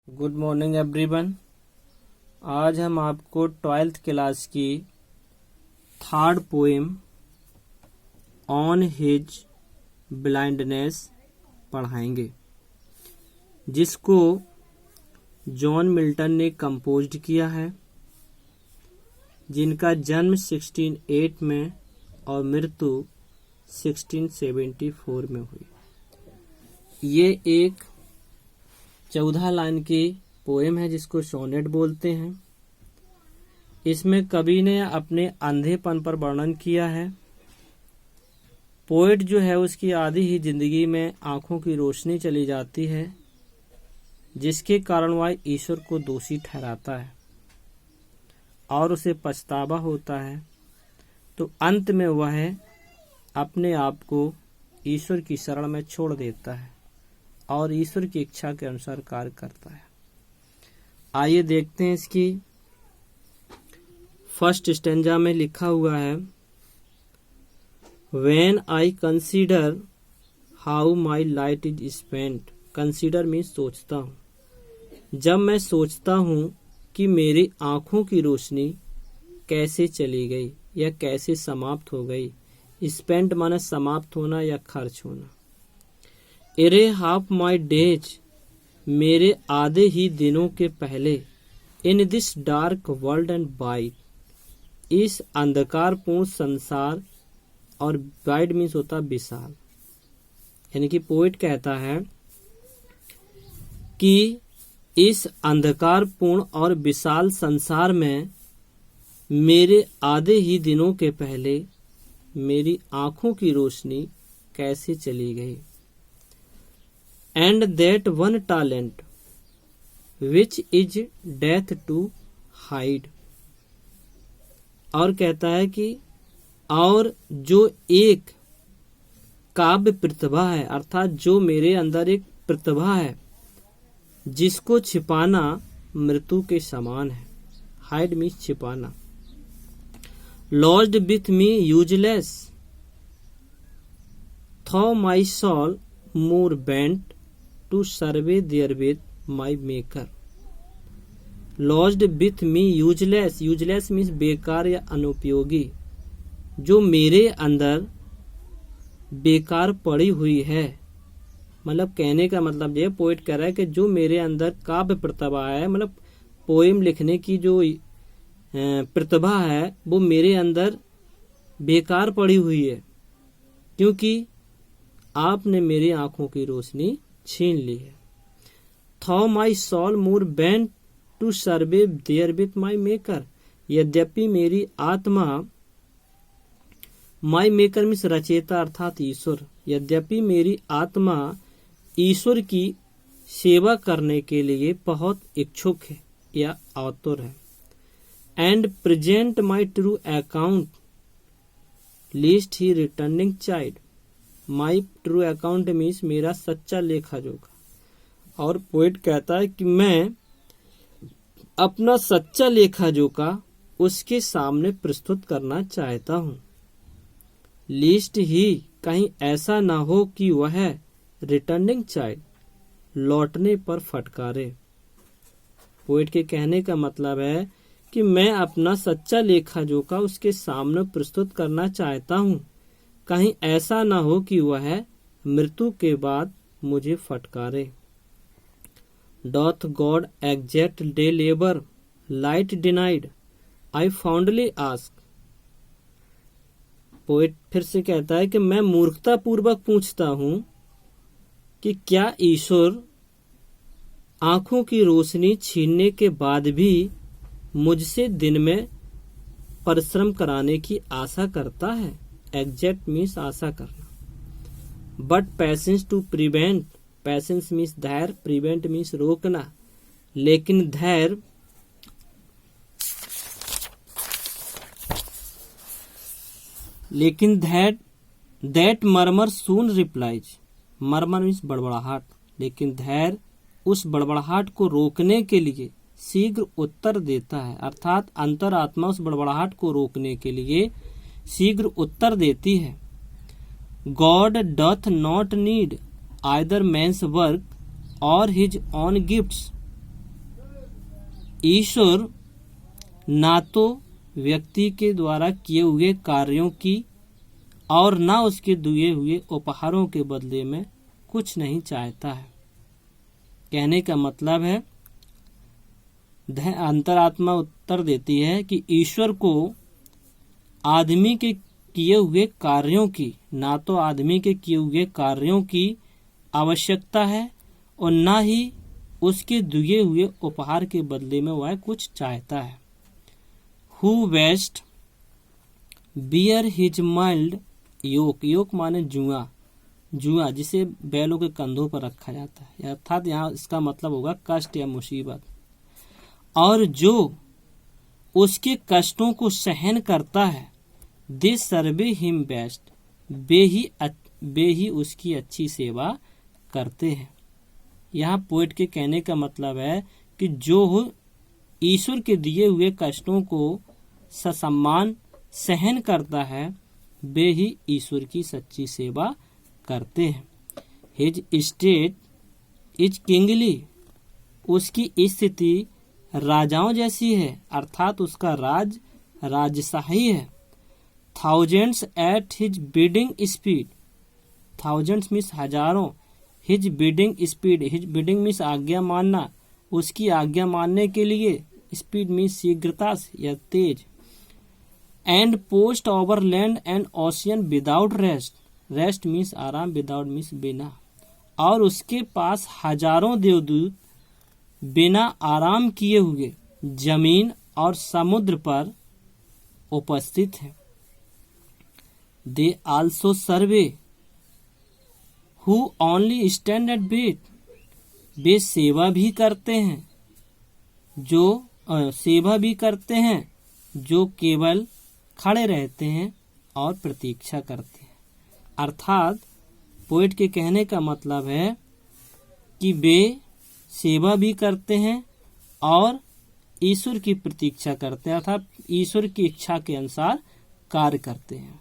Good morning everyone. आज हम आपको 12th क्लास की third poem on his blindness पढ़ाएंगे, जिसको जॉन मिल्टन ने कंपोज्ड किया है, जिनका जन्म 1608 में और मृत्यु 1674 में हुई। ये एक 14 लाइन की पोएम है जिसको सोनेट बोलते हैं। इसमें कवि ने अपने अंधेपन पर वर्णन किया है। पोएट जो है उसकी आधी ही जिंदगी में आंखों की रोशनी चली जाती है, जिसके कारण वह ईश्वर को दोषी ठहराता है और उसे पछतावा होता है। तो अंत में वह अपने आप को ईश्वर की शरण में छोड़ देता है और ईश्वर की इच्छा के अनुसार कार्य करता है। आइए देखते हैं। इसकी फर्स्ट स्टेंजा में लिखा हुआ है, When I consider how my light is spent, consider means सोचता हूँ। जब मैं सोचता हूँ कि मेरी आंखों की रोशनी कैसे चली गई या कैसे समाप्त हो गई। स्पेंट माने समाप्त होना या खर्च होना। एरे हाफ माई डेज, मेरे आधे ही दिनों के पहले, in this dark world and wide, इस अंधकारपूर्ण संसार, और वाइड मीन्स होता विशाल। यानी कि पोएट कहता है कि इस अंधकारपूर्ण और विशाल संसार में मेरे आधे ही दिनों के पहले मेरी आंखों की रोशनी कैसे चली गई। And that one talent which is death to hide, और कहता है कि और जो एक काव्य प्रतिभा है, अर्थात जो मेरे अंदर एक प्रतिभा है जिसको छिपाना मृत्यु के समान है। हाइड मीन्स छिपाना। Lost with me useless, though my soul more bent to serve there with my maker. Lost with me useless, useless means बेकार या अनुपयोगी, जो मेरे अंदर बेकार पड़ी हुई है। मतलब कहने का मतलब ये पोएट कह रहा है कि जो मेरे अंदर काव्य प्रतिभा है, मतलब पोएम लिखने की जो प्रतिभा है, वो मेरे अंदर बेकार पड़ी हुई है, क्योंकि आपने मेरी आंखों की रोशनी छीन ली है। Though my soul more bent to serve there with my maker, यद्यपि मेरी आत्मा, माई मेकर मीन्स रचेता अर्थात ईश्वर, यद्यपि मेरी आत्मा ईश्वर की सेवा करने के लिए बहुत इच्छुक है या आतुर है। And present my true account list he returning child, my true account means मेरा सच्चा लेखा जोखा। और पोएट कहता है कि मैं अपना सच्चा लेखा जोखा उसके सामने प्रस्तुत करना चाहता हूँ। लिस्ट ही, कहीं ऐसा ना हो कि वह रिटर्निंग चाइल्ड, लौटने पर फटकारे। पोएट के कहने का मतलब है कि मैं अपना सच्चा लेखा जोखा उसके सामने प्रस्तुत करना चाहता हूँ, कहीं ऐसा ना हो कि वह मृत्यु के बाद मुझे फटकारे। Doth God exact day labour light denied, I fondly ask. Poet फिर से कहता है कि मैं मूर्खता पूर्वक पूछता हूं कि क्या ईश्वर आंखों की रोशनी छीनने के बाद भी मुझसे दिन में परिश्रम कराने की आशा करता है। एग्जैक्ट मीन्स आशा करना। But patience to prevent, patience means धैर्य, प्रिवेंट मीन्स रोकना, लेकिन धैर्य that murmur soon replies, murmur means बड़बड़ाहट, लेकिन धैर्य उस बड़बड़ाहट को रोकने के लिए शीघ्र उत्तर देता है। अर्थात अंतरात्मा उस बड़बड़ाहट को रोकने के लिए शीघ्र उत्तर देती है। God doth not need either man's work or his own gifts, ईश्वर ना तो व्यक्ति के द्वारा किए हुए कार्यों की और ना उसके दिए हुए उपहारों के बदले में कुछ नहीं चाहता है। कहने का मतलब है, अंतरात्मा उत्तर देती है कि ईश्वर को आदमी के किए हुए कार्यों की, ना तो आदमी के किए हुए कार्यों की आवश्यकता है और ना ही उसके दिए हुए उपहार के बदले में वह कुछ चाहता है। Who best bear his mild yoke, योक माने जुआ, जुआ जिसे बैलों के कंधों पर रखा जाता है, अर्थात यहाँ इसका मतलब होगा कष्ट या मुसीबत। और जो उसके कष्टों को सहन करता है, दे सर्वे हिम बेस्ट, वे ही उसकी अच्छी सेवा करते हैं। यहाँ पोएट के कहने का मतलब है कि जो ईश्वर के दिए हुए कष्टों को ससम्मान सहन करता है, वे ही ईश्वर की सच्ची सेवा करते हैं। हिज स्टेट इज किंगली, उसकी स्थिति राजाओं जैसी है, अर्थात उसका राज राजशाही है। Thousands at his bidding speed, thousands means हजारों, his bidding speed, his bidding means आज्ञा मानना, उसकी आज्ञा मानने के लिए, स्पीड मीन्स शीघ्रता या तेज। And post over land and ocean without rest, rest means आराम, विदाउट मीन्स बिना, और उसके पास हजारों देवदूत बिना आराम किए हुए जमीन और समुद्र पर उपस्थित हैं। They also serve who only stand and wait, वे सेवा भी करते हैं जो केवल खड़े रहते हैं और प्रतीक्षा करते हैं। अर्थात पोएट के कहने का मतलब है कि वे सेवा भी करते हैं और ईश्वर की प्रतीक्षा करते हैं, अर्थात ईश्वर की इच्छा के अनुसार कार्य करते हैं।